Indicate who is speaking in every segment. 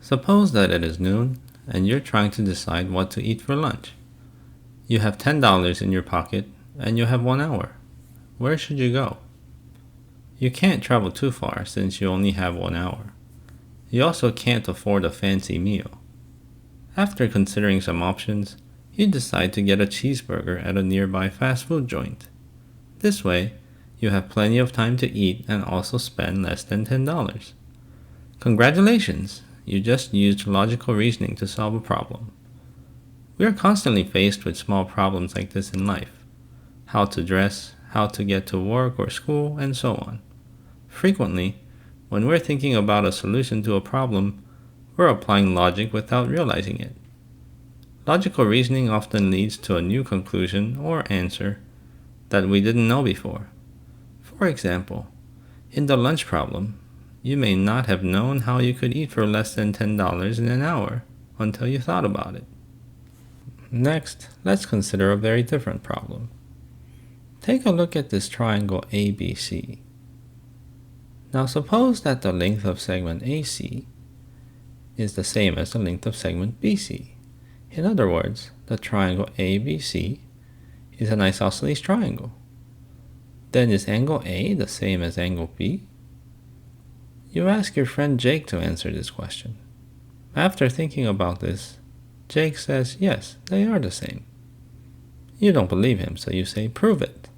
Speaker 1: Suppose that it is noon and you're trying to decide what to eat for lunch. You have $10 in your pocket and you have 1 hour. Where should you go? You can't travel too far since you only have 1 hour. You also can't afford a fancy meal. After considering some options, you decide to get a cheeseburger at a nearby fast food joint. This way, you have plenty of time to eat and also spend less than $10. Congratulations! You just used logical reasoning to solve a problem. We are constantly faced with small problems like this in life. How to dress, how to get to work or school, and so on. Frequently, when we're thinking about a solution to a problem, we're applying logic without realizing it. Logical reasoning often leads to a new conclusion or answer that we didn't know before. For example, in the lunch problem, you may not have known how you could eat for less than $10 in an hour until you thought about it. Next, let's consider a very different problem. Take a look at this triangle ABC. Now suppose that the length of segment AC is the same as the length of segment BC. In other words, the triangle ABC is an isosceles triangle. Then is angle A the same as angle B? You ask your friend Jake to answer this question. After thinking about this, Jake says yes, they are the same. You don't believe him, so you say prove it.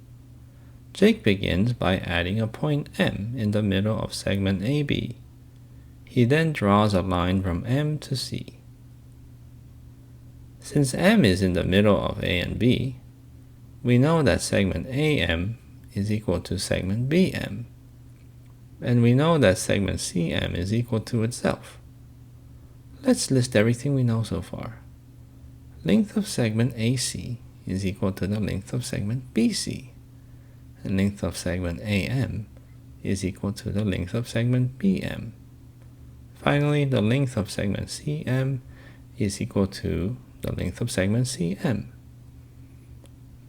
Speaker 1: Jake begins by adding a point M in the middle of segment AB. He then draws a line from M to C. Since M is in the middle of A and B, we know that segment AM is equal to segment BM. And we know that segment CM is equal to itself. Let's list everything we know so far. Length of segment AC is equal to the length of segment BC. And length of segment AM is equal to the length of segment BM. Finally, the length of segment CM is equal to the length of segment CM.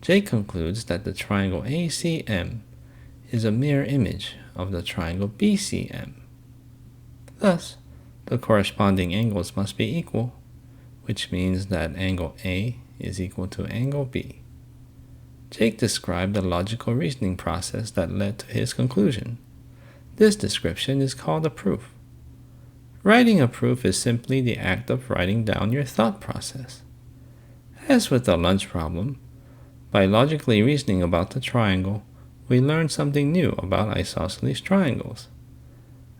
Speaker 1: Jake concludes that the triangle ACM is a mirror image of the triangle BCM. Thus, the corresponding angles must be equal, which means that angle A is equal to angle B. Jake described the logical reasoning process that led to his conclusion. This description is called a proof. Writing a proof is simply the act of writing down your thought process. As with the lunch problem, by logically reasoning about the triangle, we learn something new about isosceles triangles.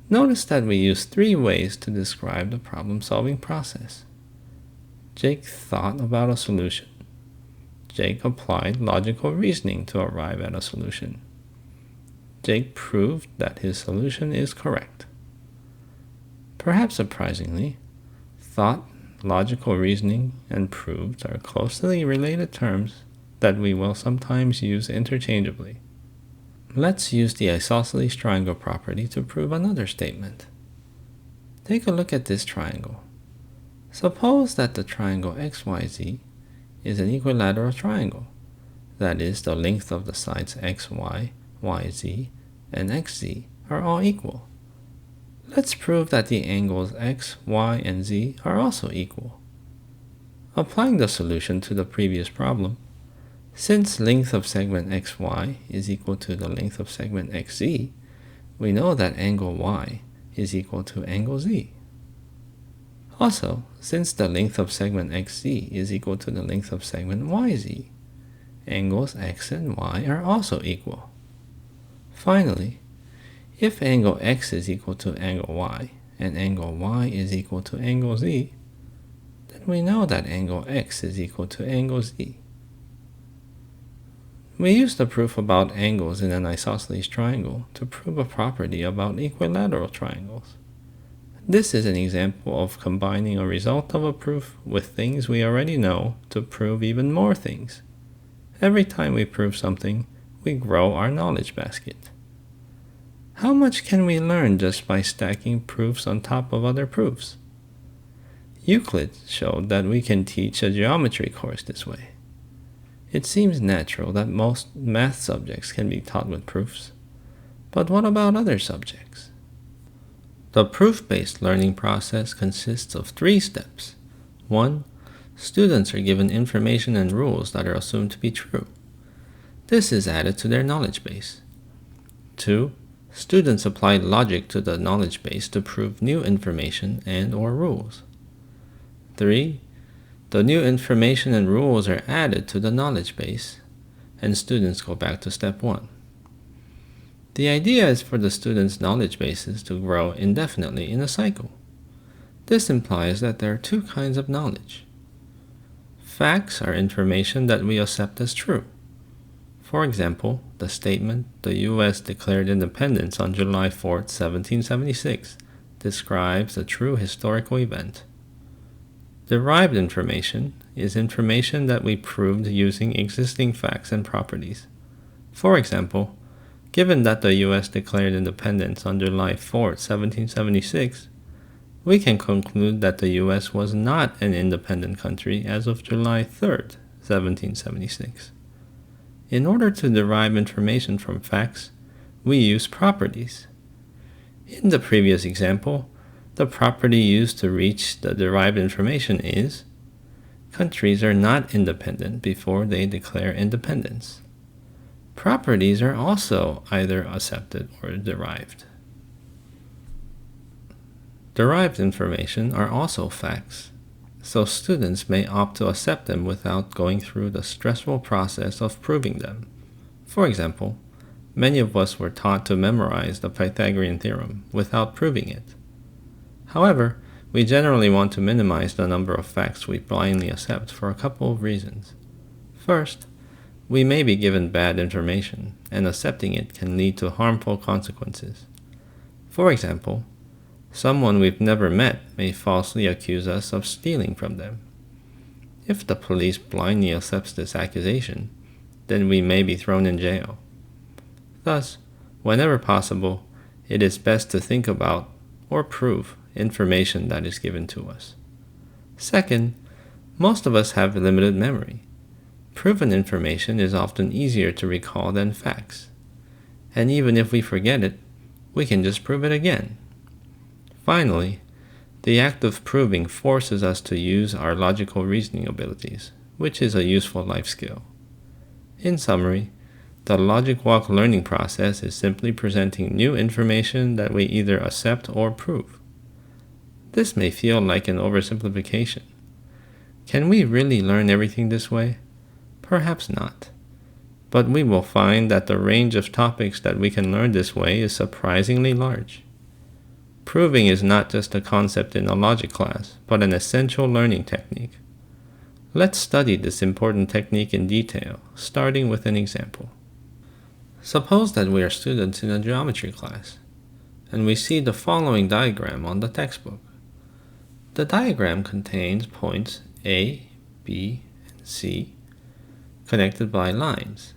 Speaker 1: Notice that we use 3 ways to describe the problem-solving process. Jake thought about a solution. Jake applied logical reasoning to arrive at a solution. Jake proved that his solution is correct. Perhaps surprisingly, thought, logical reasoning, and proved are closely related terms that we will sometimes use interchangeably. Let's use the isosceles triangle property to prove another statement. Take a look at this triangle. Suppose that the triangle XYZ is an equilateral triangle. That is, the length of the sides XY, YZ, and XZ are all equal. Let's prove that the angles X, Y, and Z are also equal. Applying the solution to the previous problem, since length of segment XY is equal to the length of segment XZ, we know that angle Y is equal to angle Z. Also, since the length of segment XZ is equal to the length of segment YZ, angles X and Y are also equal. Finally, if angle X is equal to angle Y and angle Y is equal to angle Z, then we know that angle X is equal to angle Z. We use the proof about angles in an isosceles triangle to prove a property about equilateral triangles. This is an example of combining a result of a proof with things we already know to prove even more things. Every time we prove something, we grow our knowledge basket. How much can we learn just by stacking proofs on top of other proofs? Euclid showed that we can teach a geometry course this way. It seems natural that most math subjects can be taught with proofs, but what about other subjects? The proof-based learning process consists of 3 steps. 1. Students are given information and rules that are assumed to be true. This is added to their knowledge base. 2. Students apply logic to the knowledge base to prove new information and/or rules. 3. The new information and rules are added to the knowledge base, and students go back to step 1. The idea is for the students' knowledge bases to grow indefinitely in a cycle. This implies that there are 2 kinds of knowledge. Facts are information that we accept as true. For example, the statement, "The U.S. declared independence on July 4, 1776, describes a true historical event. Derived information is information that we proved using existing facts and properties. For example, given that the U.S. declared independence on July 4, 1776, we can conclude that the U.S. was not an independent country as of July 3, 1776. In order to derive information from facts, we use properties. In the previous example, the property used to reach the derived information is, countries are not independent before they declare independence. Properties are also either accepted or derived. Derived information are also facts, so students may opt to accept them without going through the stressful process of proving them. For example, many of us were taught to memorize the Pythagorean theorem without proving it. However, we generally want to minimize the number of facts we blindly accept for a couple of reasons. First, we may be given bad information, and accepting it can lead to harmful consequences. For example, someone we've never met may falsely accuse us of stealing from them. If the police blindly accepts this accusation, then we may be thrown in jail. Thus, whenever possible, it is best to think about or prove information that is given to us. Second, most of us have limited memory. Proven information is often easier to recall than facts. And even if we forget it, we can just prove it again. Finally, the act of proving forces us to use our logical reasoning abilities, which is a useful life skill. In summary, the logic walk learning process is simply presenting new information that we either accept or prove. This may feel like an oversimplification. Can we really learn everything this way? Perhaps not. But we will find that the range of topics that we can learn this way is surprisingly large. Proving is not just a concept in a logic class, but an essential learning technique. Let's study this important technique in detail, starting with an example. Suppose that we are students in a geometry class, and we see the following diagram on the textbook. The diagram contains points A, B, and C connected by lines.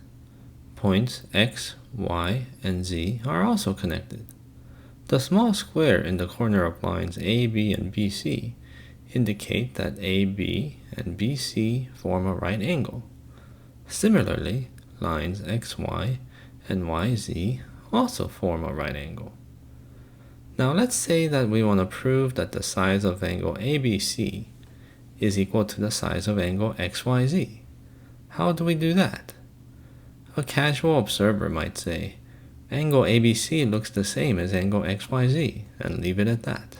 Speaker 1: Points X, Y, and Z are also connected. The small square in the corner of lines A, B, and BC indicate that AB and BC form a right angle. Similarly, lines XY and YZ also form a right angle. Now let's say that we want to prove that the size of angle ABC is equal to the size of angle XYZ. How do we do that? A casual observer might say, angle ABC looks the same as angle XYZ, and leave it at that.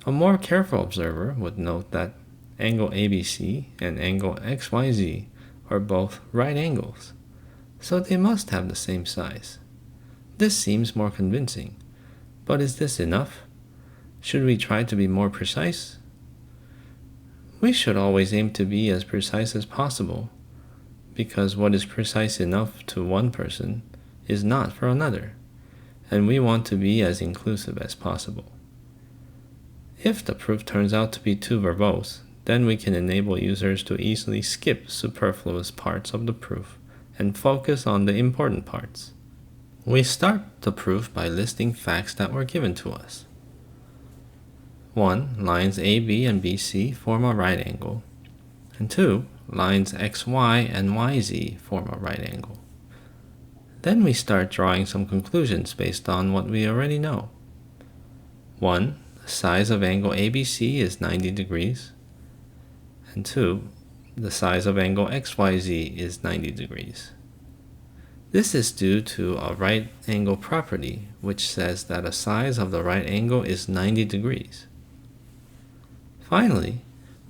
Speaker 1: A more careful observer would note that angle ABC and angle XYZ are both right angles, so they must have the same size. This seems more convincing, but is this enough? Should we try to be more precise? We should always aim to be as precise as possible, because what is precise enough to one person is not for another, and we want to be as inclusive as possible. If the proof turns out to be too verbose, then we can enable users to easily skip superfluous parts of the proof and focus on the important parts. We start the proof by listing facts that were given to us. 1. Lines AB and BC form a right angle. And 2. Lines XY and YZ form a right angle. Then we start drawing some conclusions based on what we already know. 1. The size of angle ABC is 90 degrees. And 2. The size of angle XYZ is 90 degrees. This is due to a right angle property, which says that a size of the right angle is 90 degrees. Finally,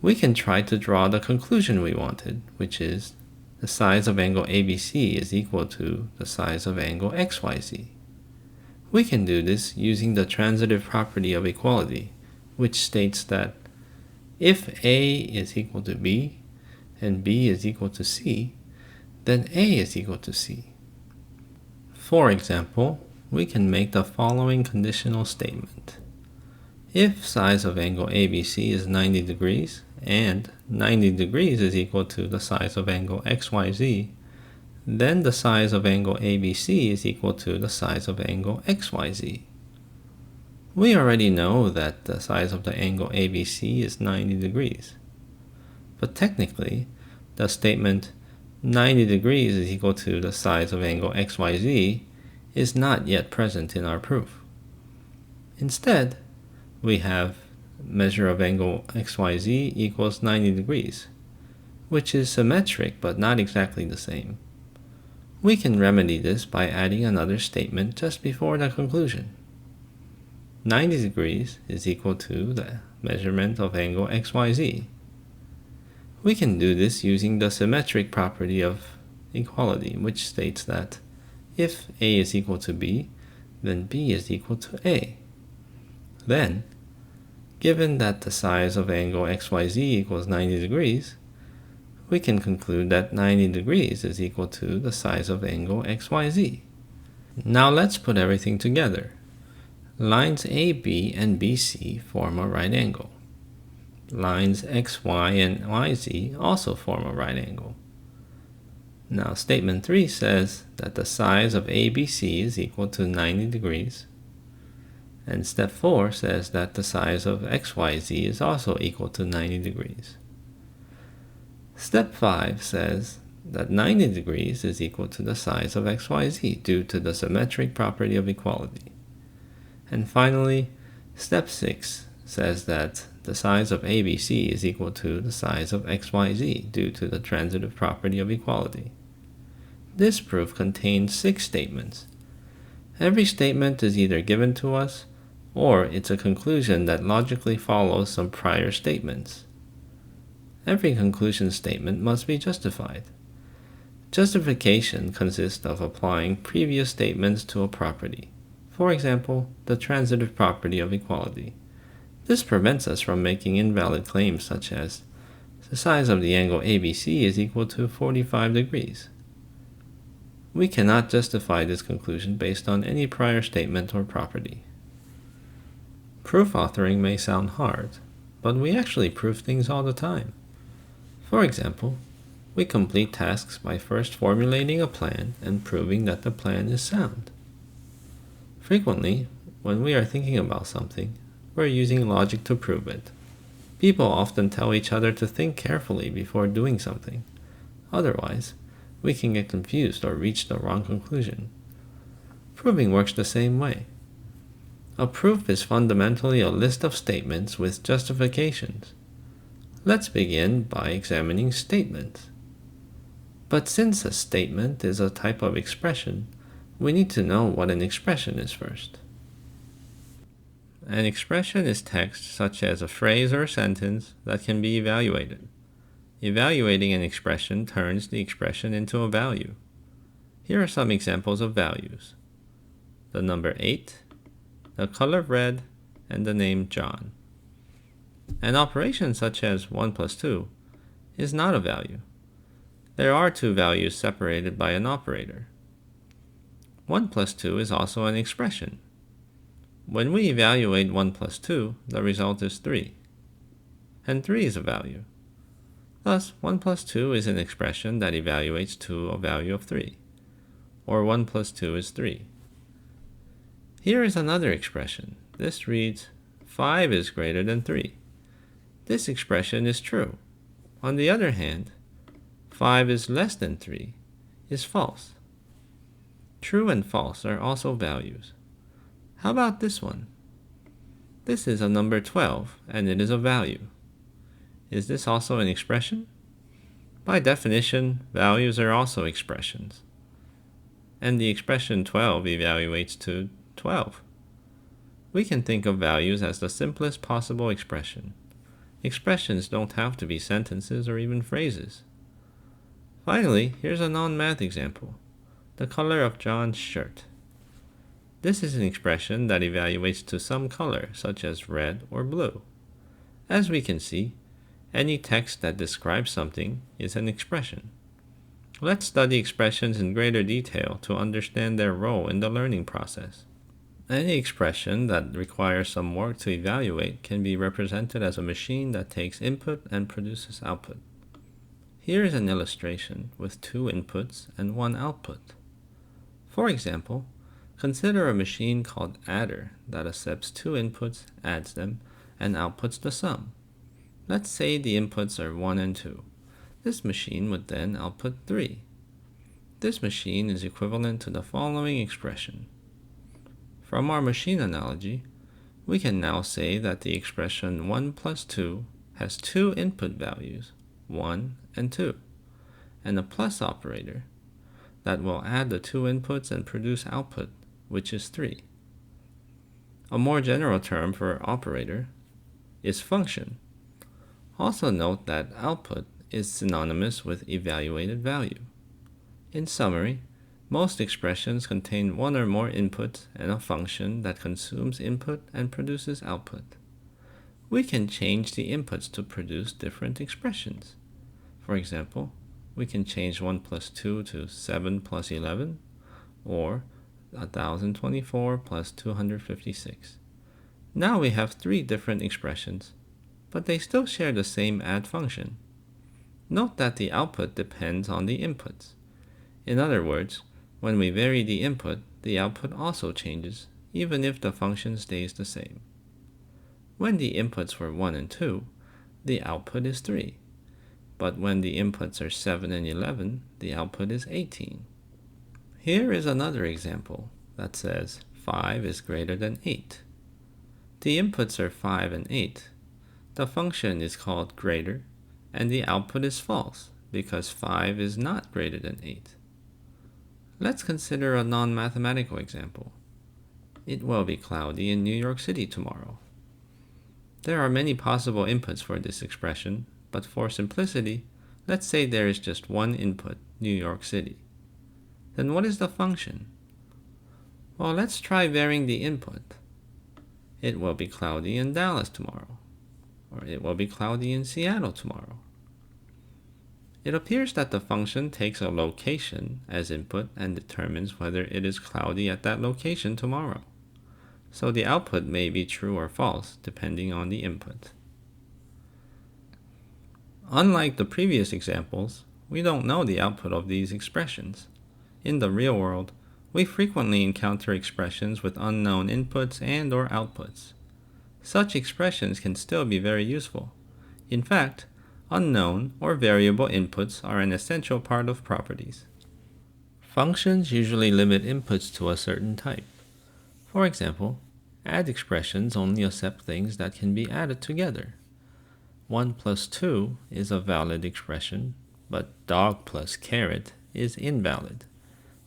Speaker 1: we can try to draw the conclusion we wanted, which is the size of angle ABC is equal to the size of angle XYZ. We can do this using the transitive property of equality, which states that if A is equal to B and B is equal to C, then A is equal to C. For example, we can make the following conditional statement. If size of angle ABC is 90 degrees and 90 degrees is equal to the size of angle XYZ, then the size of angle ABC is equal to the size of angle XYZ. We already know that the size of the angle ABC is 90 degrees. But technically, the statement 90 degrees is equal to the size of angle XYZ is not yet present in our proof. Instead, we have measure of angle XYZ equals 90 degrees, which is symmetric but not exactly the same. We can remedy this by adding another statement just before the conclusion. 90 degrees is equal to the measurement of angle XYZ. We can do this using the symmetric property of equality, which states that if A is equal to B, then B is equal to A. Then, given that the size of angle XYZ equals 90 degrees, we can conclude that 90 degrees is equal to the size of angle XYZ. Now let's put everything together. Lines AB and BC form a right angle. Lines XY and YZ also form a right angle. Now statement 3 says that the size of ABC is equal to 90 degrees. And step 4 says that the size of XYZ is also equal to 90 degrees. Step 5 says that 90 degrees is equal to the size of XYZ due to the symmetric property of equality. And finally, step 6 says that the size of ABC is equal to the size of XYZ due to the transitive property of equality. This proof contains 6 statements. Every statement is either given to us, or it's a conclusion that logically follows some prior statements. Every conclusion statement must be justified. Justification consists of applying previous statements to a property. For example, the transitive property of equality. This prevents us from making invalid claims such as the size of the angle ABC is equal to 45 degrees. We cannot justify this conclusion based on any prior statement or property. Proof authoring may sound hard, but we actually prove things all the time. For example, we complete tasks by first formulating a plan and proving that the plan is sound. Frequently, when we are thinking about something, we're using logic to prove it. People often tell each other to think carefully before doing something. Otherwise, we can get confused or reach the wrong conclusion. Proving works the same way. A proof is fundamentally a list of statements with justifications. Let's begin by examining statements. But since a statement is a type of expression, we need to know what an expression is first. An expression is text such as a phrase or sentence that can be evaluated. Evaluating an expression turns the expression into a value. Here are some examples of values: the number 8, the color red, and the name John. An operation such as 1 plus 2 is not a value. There are two values separated by an operator. 1 plus 2 is also an expression. When we evaluate 1 plus 2, the result is 3. And 3 is a value. Thus, 1 plus 2 is an expression that evaluates to a value of 3, or 1 plus 2 is 3. Here is another expression. This reads, 5 is greater than 3. This expression is true. On the other hand, 5 is less than 3 is false. True and false are also values. How about this one? This is a number 12, and it is a value. Is this also an expression? By definition, values are also expressions. And the expression 12 evaluates to 12. We can think of values as the simplest possible expression. Expressions don't have to be sentences or even phrases. Finally, here's a non-math example. The color of John's shirt. This is an expression that evaluates to some color, such as red or blue. As we can see, any text that describes something is an expression. Let's study expressions in greater detail to understand their role in the learning process. Any expression that requires some work to evaluate can be represented as a machine that takes input and produces output. Here is an illustration with 2 inputs and 1 output. For example, consider a machine called adder that accepts 2 inputs, adds them, and outputs the sum. Let's say the inputs are 1 and 2. This machine would then output 3. This machine is equivalent to the following expression. From our machine analogy, we can now say that the expression 1 plus 2 has 2 input values, 1 and 2, and a plus operator that will add the 2 inputs and produce output, which is 3. A more general term for operator is function. Also note that output is synonymous with evaluated value. In summary, most expressions contain 1 or more inputs and a function that consumes input and produces output. We can change the inputs to produce different expressions. For example, we can change 1 plus 2 to 7 plus 11, or 1024 plus 256. Now we have 3 different expressions, but they still share the same add function. Note that the output depends on the inputs. In other words, when we vary the input, the output also changes, even if the function stays the same. When the inputs were 1 and 2, the output is 3. But when the inputs are 7 and 11, the output is 18. Here is another example that says 5 is greater than 8. The inputs are 5 and 8. The function is called greater, and the output is false because 5 is not greater than 8. Let's consider a non-mathematical example. It will be cloudy in New York City tomorrow. There are many possible inputs for this expression, but for simplicity, let's say there is just one input, New York City. Then what is the function? Well, let's try varying the input. It will be cloudy in Dallas tomorrow, or it will be cloudy in Seattle tomorrow. It appears that the function takes a location as input and determines whether it is cloudy at that location tomorrow. So the output may be true or false depending on the input. Unlike the previous examples, we don't know the output of these expressions. In the real world, we frequently encounter expressions with unknown inputs and or outputs. Such expressions can still be very useful. In fact, unknown or variable inputs are an essential part of properties. Functions usually limit inputs to a certain type. For example, add expressions only accept things that can be added together. 1 plus 2 is a valid expression, but dog plus carrot is invalid.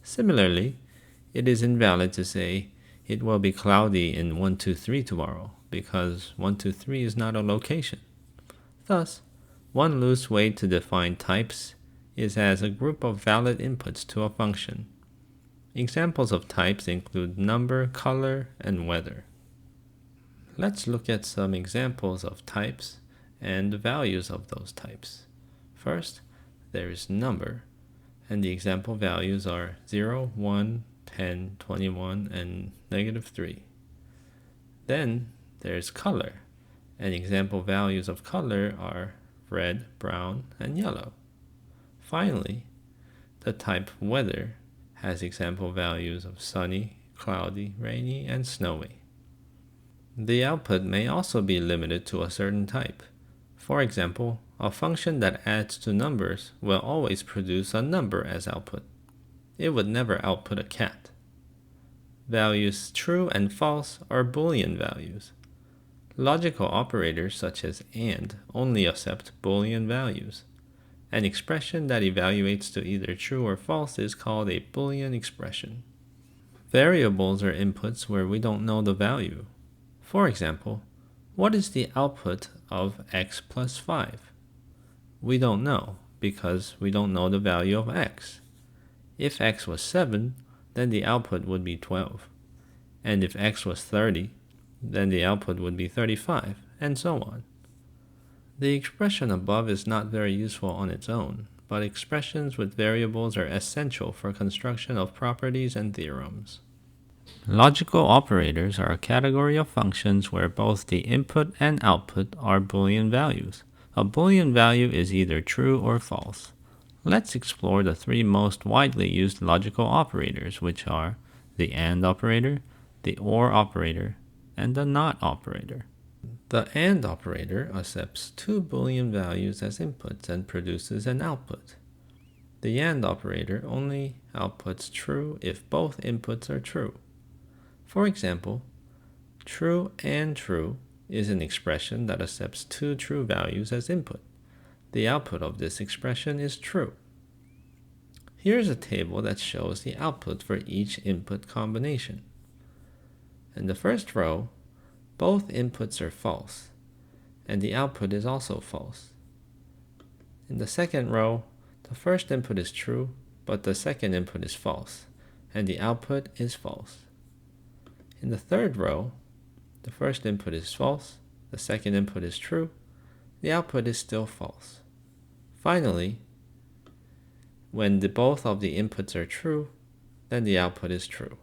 Speaker 1: Similarly, it is invalid to say it will be cloudy in 123 tomorrow because 123 is not a location. Thus, one loose way to define types is as a group of valid inputs to a function. Examples of types include number, color, and weather. Let's look at some examples of types and the values of those types. First, there is number, and the example values are 0, 1, 10, 21, and -3. Then there's color, and example values of color are red, brown, and yellow. Finally, the type weather has example values of sunny, cloudy, rainy, and snowy. The output may also be limited to a certain type. For example, a function that adds to numbers will always produce a number as output. It would never output a cat. Values true and false are Boolean values. Logical operators such as AND only accept Boolean values. An expression that evaluates to either true or false is called a Boolean expression. Variables are inputs where we don't know the value. For example, what is the output of x plus 5? We don't know because we don't know the value of x. If x was 7, then the output would be 12. And if x was 30, then the output would be 35, and so on. The expression above is not very useful on its own, but expressions with variables are essential for construction of properties and theorems. Logical operators are a category of functions where both the input and output are Boolean values. A Boolean value is either true or false. Let's explore the three most widely used logical operators, which are the AND operator, the OR operator, and the NOT operator. The AND operator accepts two Boolean values as inputs and produces an output. The AND operator only outputs true if both inputs are true. For example, true and true is an expression that accepts two true values as input. The output of this expression is true. Here's a table that shows the output for each input combination. In the first row, both inputs are false, and the output is also false. In the second row, the first input is true, but the second input is false, and the output is false. In the third row, the first input is false, the second input is true, the output is still false. Finally, when both of the inputs are true, then the output is true.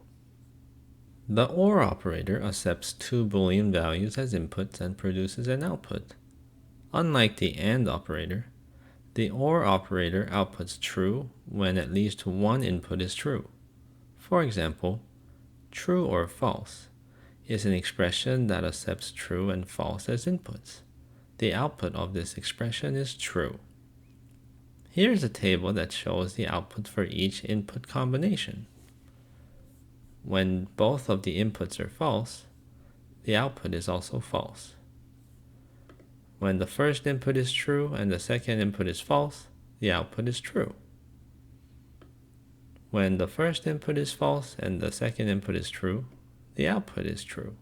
Speaker 1: The OR operator accepts two Boolean values as inputs and produces an output. Unlike the AND operator, the OR operator outputs true when at least one input is true. For example, true or false is an expression that accepts true and false as inputs. The output of this expression is true. Here's a table that shows the output for each input combination. When both of the inputs are false, the output is also false. When the first input is true and the second input is false, the output is true. When the first input is false and the second input is true, the output is true.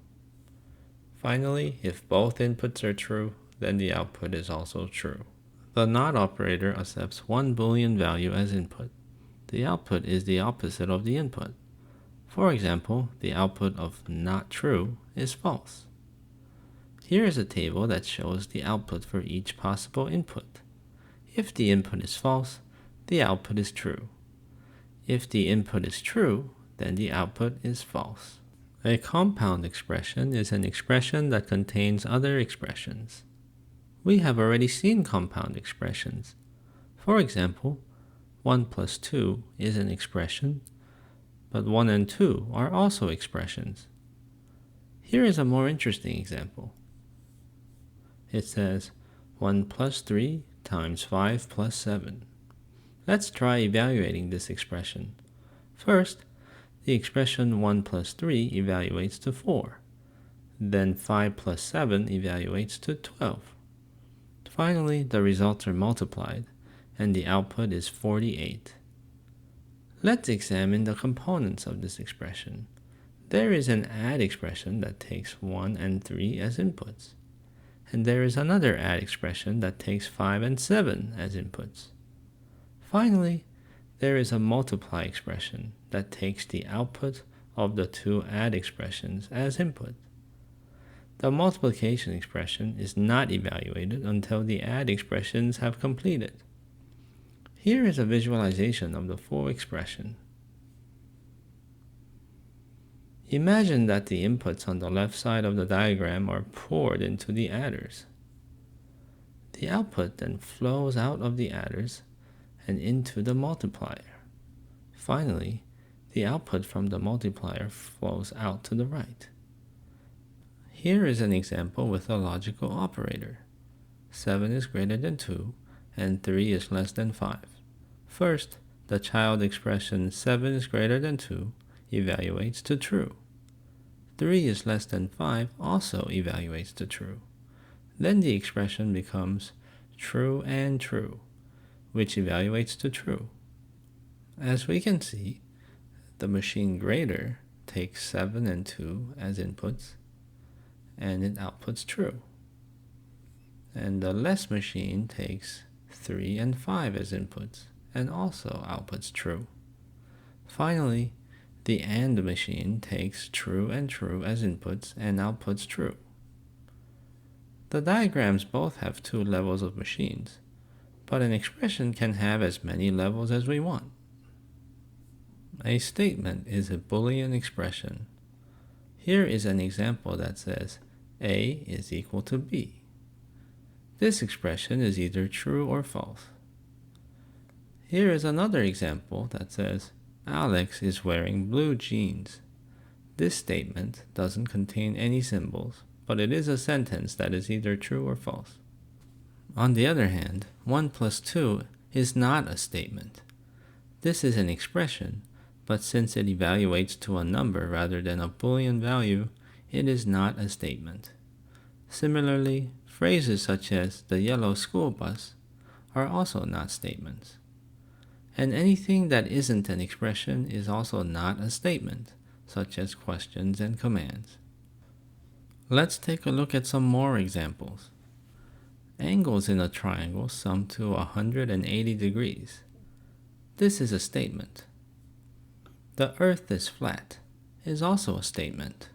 Speaker 1: Finally, if both inputs are true, then the output is also true. The NOT operator accepts one Boolean value as input. The output is the opposite of the input. For example, the output of not true is false. Here is a table that shows the output for each possible input. If the input is false, the output is true. If the input is true, then the output is false. A compound expression is an expression that contains other expressions. We have already seen compound expressions. For example, 1 plus 2 is an expression, but 1 and 2 are also expressions. Here is a more interesting example. It says 1 plus 3 times 5 plus 7. Let's try evaluating this expression. First, the expression 1 plus 3 evaluates to 4. Then 5 plus 7 evaluates to 12. Finally, the results are multiplied, and the output is 48. Let's examine the components of this expression. There is an add expression that takes 1 and 3 as inputs. And there is another add expression that takes 5 and 7 as inputs. Finally, there is a multiply expression that takes the output of the two add expressions as input. The multiplication expression is not evaluated until the add expressions have completed. Here is a visualization of the full expression. Imagine that the inputs on the left side of the diagram are poured into the adders. The output then flows out of the adders and into the multiplier. Finally, the output from the multiplier flows out to the right. Here is an example with a logical operator. 7 is greater than 2, and 3 is less than 5. First, the child expression 7 is greater than 2 evaluates to true. 3 is less than 5 also evaluates to true. Then the expression becomes true and true, which evaluates to true. As we can see, the machine greater takes 7 and 2 as inputs, and it outputs true. And the less machine takes 3 and 5 as inputs, and also outputs true. Finally, the AND machine takes true and true as inputs and outputs true. The diagrams both have 2 levels of machines, but an expression can have as many levels as we want. A statement is a Boolean expression. Here is an example that says A is equal to B. This expression is either true or false. Here is another example that says Alex is wearing blue jeans. This statement doesn't contain any symbols, but it is a sentence that is either true or false. On the other hand, 1 plus 2 is not a statement. This is an expression, but since it evaluates to a number rather than a Boolean value, it is not a statement. Similarly, phrases such as the yellow school bus are also not statements. And anything that isn't an expression is also not a statement, such as questions and commands. Let's take a look at some more examples. Angles in a triangle sum to 180 degrees. This is a statement. The earth is flat is also a statement.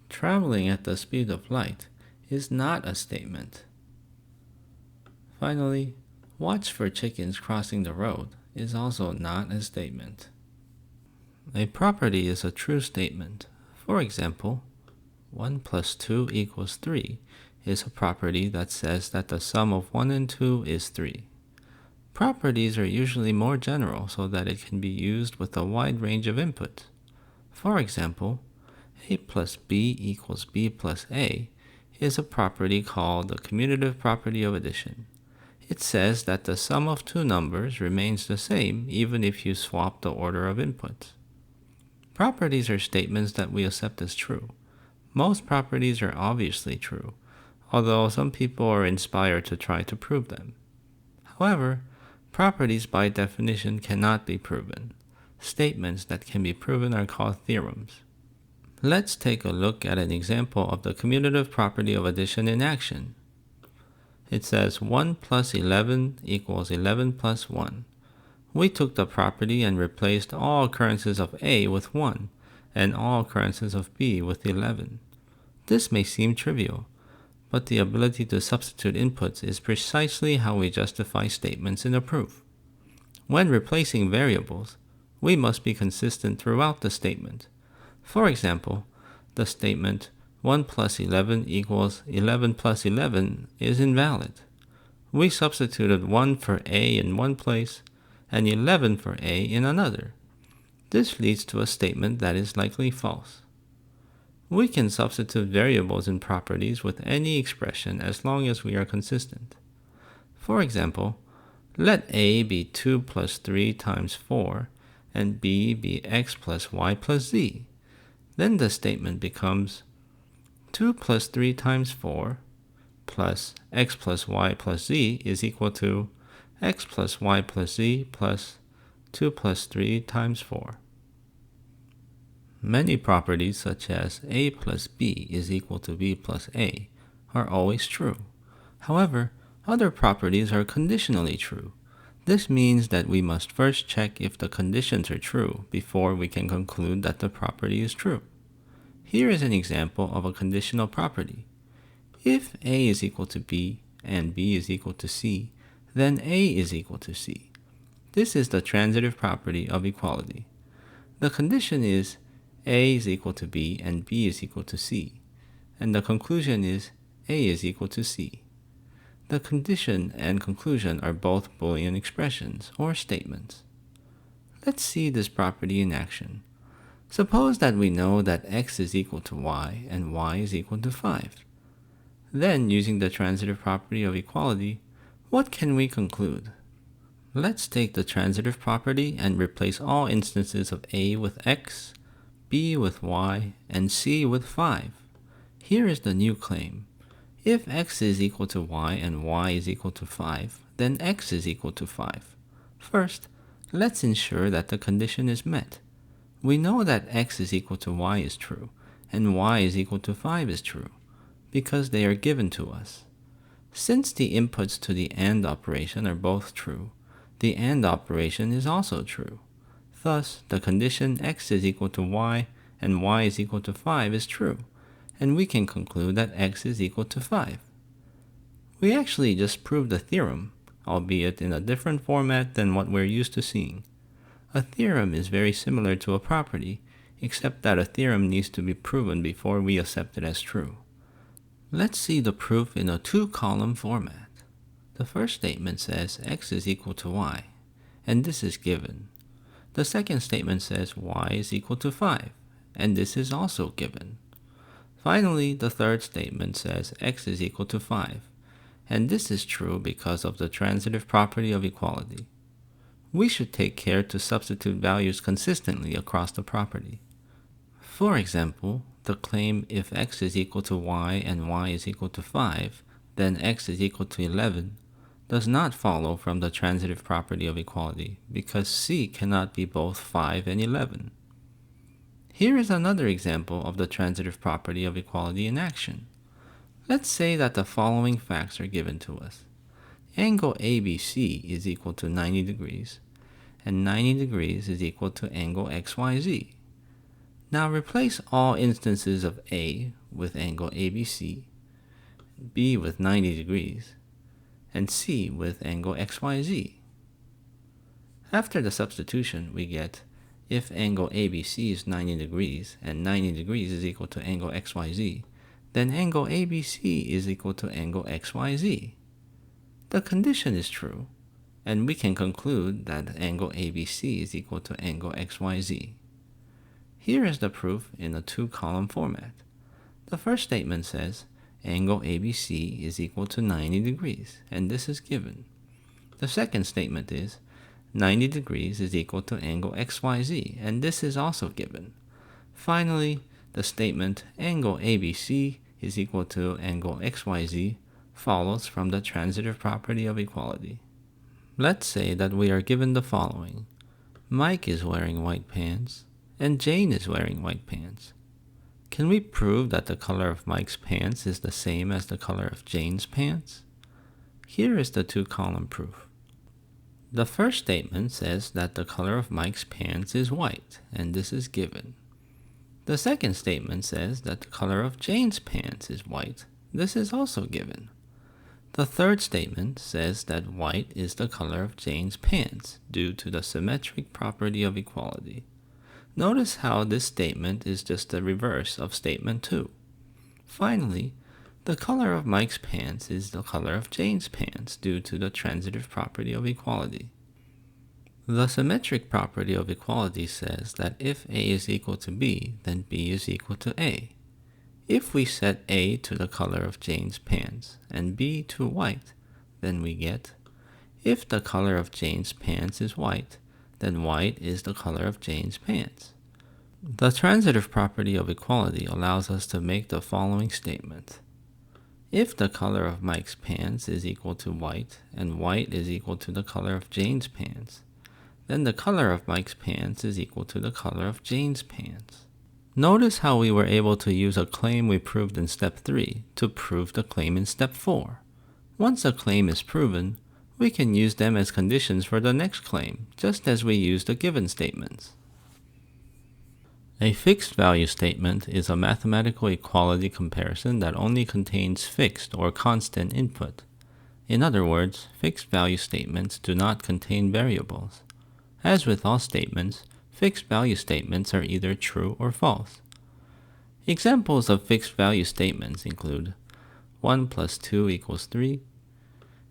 Speaker 1: Traveling at the speed of light is not a statement. Finally, watch for chickens crossing the road is also not a statement. A property is a true statement. For example, 1 plus 2 equals 3 is a property that says that the sum of 1 and 2 is 3. Properties are usually more general so that it can be used with a wide range of inputs. For example, A plus B equals B plus A is a property called the commutative property of addition. It says that the sum of 2 numbers remains the same even if you swap the order of inputs. Properties are statements that we accept as true. Most properties are obviously true, although some people are inspired to try to prove them. However, properties by definition cannot be proven. Statements that can be proven are called theorems. Let's take a look at an example of the commutative property of addition in action. It says 1 plus 11 equals 11 plus 1. We took the property and replaced all occurrences of A with 1 and all occurrences of B with 11. This may seem trivial, but the ability to substitute inputs is precisely how we justify statements in a proof. When replacing variables, we must be consistent throughout the statement. For example, the statement 1 plus 11 equals 11 plus 11 is invalid. We substituted 1 for A in one place and 11 for A in another. This leads to a statement that is likely false. We can substitute variables in properties with any expression as long as we are consistent. For example, let A be 2 plus 3 times 4 and B be x plus y plus z. Then the statement becomes 2 plus 3 times 4 plus x plus y plus z is equal to x plus y plus z plus 2 plus 3 times 4. Many properties such as a plus b is equal to b plus a are always true. However, other properties are conditionally true. This means that we must first check if the conditions are true before we can conclude that the property is true. Here is an example of a conditional property. If A is equal to B and B is equal to C, then A is equal to C. This is the transitive property of equality. The condition is A is equal to B and B is equal to C, and the conclusion is A is equal to C. The condition and conclusion are both Boolean expressions or statements. Let's see this property in action. Suppose that we know that x is equal to y and y is equal to 5. Then, using the transitive property of equality, what can we conclude? Let's take the transitive property and replace all instances of a with x, B with y, and c with 5. Here is the new claim. If x is equal to y and y is equal to 5, then x is equal to 5. First, let's ensure that the condition is met. We know that x is equal to y is true, and y is equal to 5 is true, because they are given to us. Since the inputs to the AND operation are both true, the AND operation is also true. Thus, the condition x is equal to y and y is equal to 5 is true, and we can conclude that x is equal to 5. We actually just proved a theorem, albeit in a different format than what we're used to seeing. A theorem is very similar to a property, except that a theorem needs to be proven before we accept it as true. Let's see the proof in a two-column format. The first statement says x is equal to y, and this is given. The second statement says y is equal to 5, and this is also given. Finally, the third statement says x is equal to 5, and this is true because of the transitive property of equality. We should take care to substitute values consistently across the property. For example, the claim if x is equal to y and y is equal to 5, then x is equal to 11 does not follow from the transitive property of equality because c cannot be both 5 and 11. Here is another example of the transitive property of equality in action. Let's say that the following facts are given to us. Angle ABC is equal to 90 degrees, and 90 degrees is equal to angle XYZ. Now replace all instances of A with angle ABC, B with 90 degrees, and C with angle XYZ. After the substitution, we get if angle ABC is 90 degrees and 90 degrees is equal to angle XYZ, then angle ABC is equal to angle XYZ. The condition is true, and we can conclude that angle ABC is equal to angle XYZ. Here is the proof in a two-column format. The first statement says angle ABC is equal to 90 degrees, and this is given. The second statement is 90 degrees is equal to angle XYZ, and this is also given. Finally, the statement angle ABC is equal to angle XYZ follows from the transitive property of equality. Let's say that we are given the following. Mike is wearing white pants, and Jane is wearing white pants. Can we prove that the color of Mike's pants is the same as the color of Jane's pants? Here is the two-column proof. The first statement says that the color of Mike's pants is white, and this is given. The second statement says that the color of Jane's pants is white. This is also given. The third statement says that white is the color of Jane's pants due to the symmetric property of equality. Notice how this statement is just the reverse of statement 2. Finally, the color of Mike's pants is the color of Jane's pants due to the transitive property of equality. The symmetric property of equality says that if A is equal to B, then B is equal to A. If we set A to the color of Jane's pants and B to white, then we get, if the color of Jane's pants is white, then white is the color of Jane's pants. The transitive property of equality allows us to make the following statement. If the color of Mike's pants is equal to white and white is equal to the color of Jane's pants, then the color of Mike's pants is equal to the color of Jane's pants. Notice how we were able to use a claim we proved in step 3 to prove the claim in step 4. Once a claim is proven, we can use them as conditions for the next claim, just as we used the given statements. A fixed value statement is a mathematical equality comparison that only contains fixed or constant input. In other words, fixed value statements do not contain variables. As with all statements, fixed value statements are either true or false. Examples of fixed value statements include 1 plus 2 equals 3,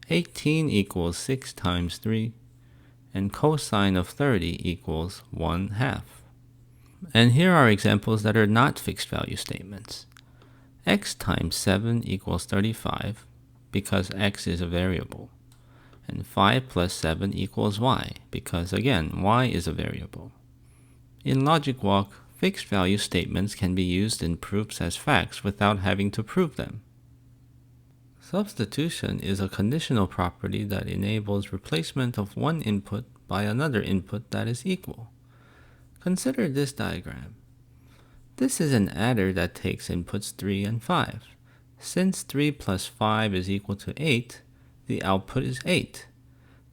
Speaker 1: 18 equals 6 times 3, and cosine of 30 equals 1/2. And here are examples that are not fixed value statements. X times 7 equals 35 because X is a variable. And 5 plus 7 equals Y because, again, Y is a variable. In Logic Walk, fixed value statements can be used in proofs as facts without having to prove them. Substitution is a conditional property that enables replacement of one input by another input that is equal. Consider this diagram. This is an adder that takes inputs 3 and 5. Since 3 plus 5 is equal to 8, the output is 8.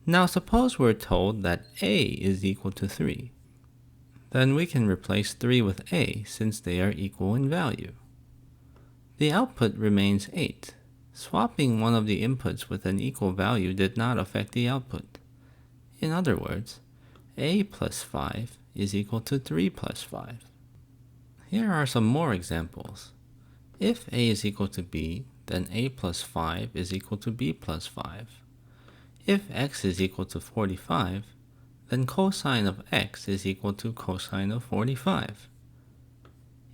Speaker 1: Now suppose we're told that A is equal to 3. Then we can replace 3 with A since they are equal in value. The output remains 8. Swapping one of the inputs with an equal value did not affect the output. In other words, A plus 5 is equal to 3 plus 5. Here are some more examples. If A is equal to B, then A plus 5 is equal to B plus 5. If x is equal to 45, then cosine of x is equal to cosine of 45.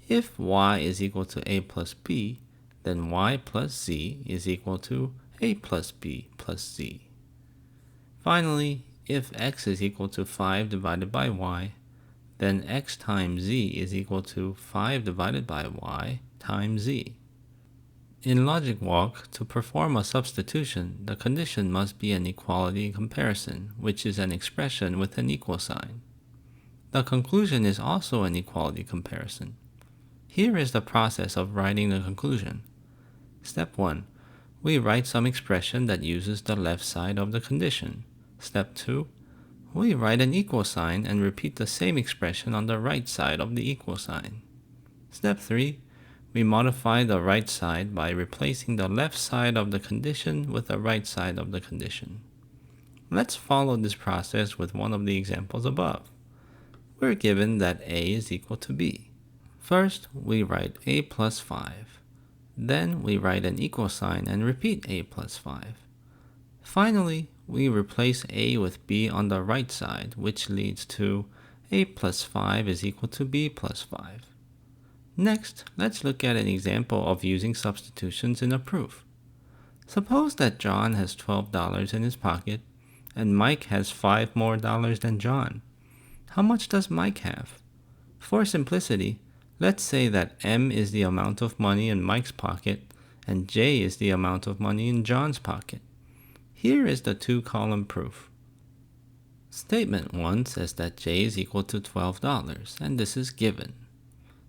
Speaker 1: If y is equal to a plus b, then y plus z is equal to a plus b plus z. Finally, if x is equal to 5 divided by y, then x times z is equal to 5 divided by y times z. In Logic Walk, to perform a substitution, the condition must be an equality comparison, which is an expression with an equal sign. The conclusion is also an equality comparison. Here is the process of writing the conclusion. Step 1. We write some expression that uses the left side of the condition. Step 2. We write an equal sign and repeat the same expression on the right side of the equal sign. Step 3. We modify the right side by replacing the left side of the condition with the right side of the condition. Let's follow this process with one of the examples above. We're given that A is equal to B. First, we write A plus 5. Then we write an equal sign and repeat A plus 5. Finally, we replace A with B on the right side, which leads to A plus 5 is equal to B plus 5. Next, let's look at an example of using substitutions in a proof. Suppose that John has $12 in his pocket, and Mike has $5 more than John. How much does Mike have? For simplicity, let's say that M is the amount of money in Mike's pocket, and J is the amount of money in John's pocket. Here is the two-column proof. Statement 1 says that J is equal to $12, and this is given.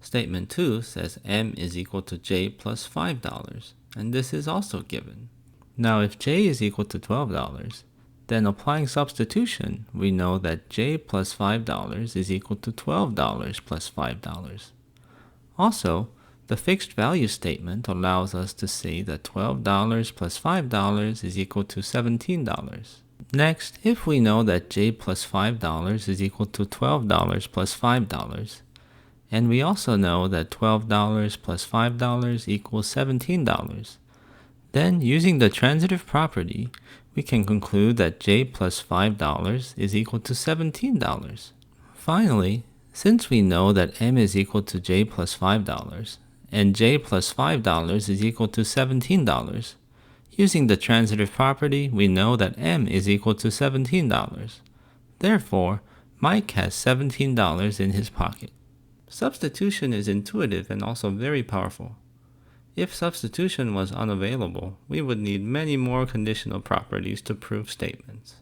Speaker 1: Statement 2 says M is equal to J plus $5, and this is also given. Now if J is equal to $12, then applying substitution, we know that J plus $5 is equal to $12 plus $5. Also, the fixed value statement allows us to say that $12 plus $5 is equal to $17. Next, if we know that J plus $5 is equal to $12 plus $5, and we also know that $12 plus $5 equals $17. Then, using the transitive property, we can conclude that J plus $5 is equal to $17. Finally, since we know that M is equal to J plus $5, and J plus $5 is equal to $17, using the transitive property, we know that M is equal to $17. Therefore, Mike has $17 in his pocket. Substitution is intuitive and also very powerful. If substitution was unavailable, we would need many more conditional properties to prove statements.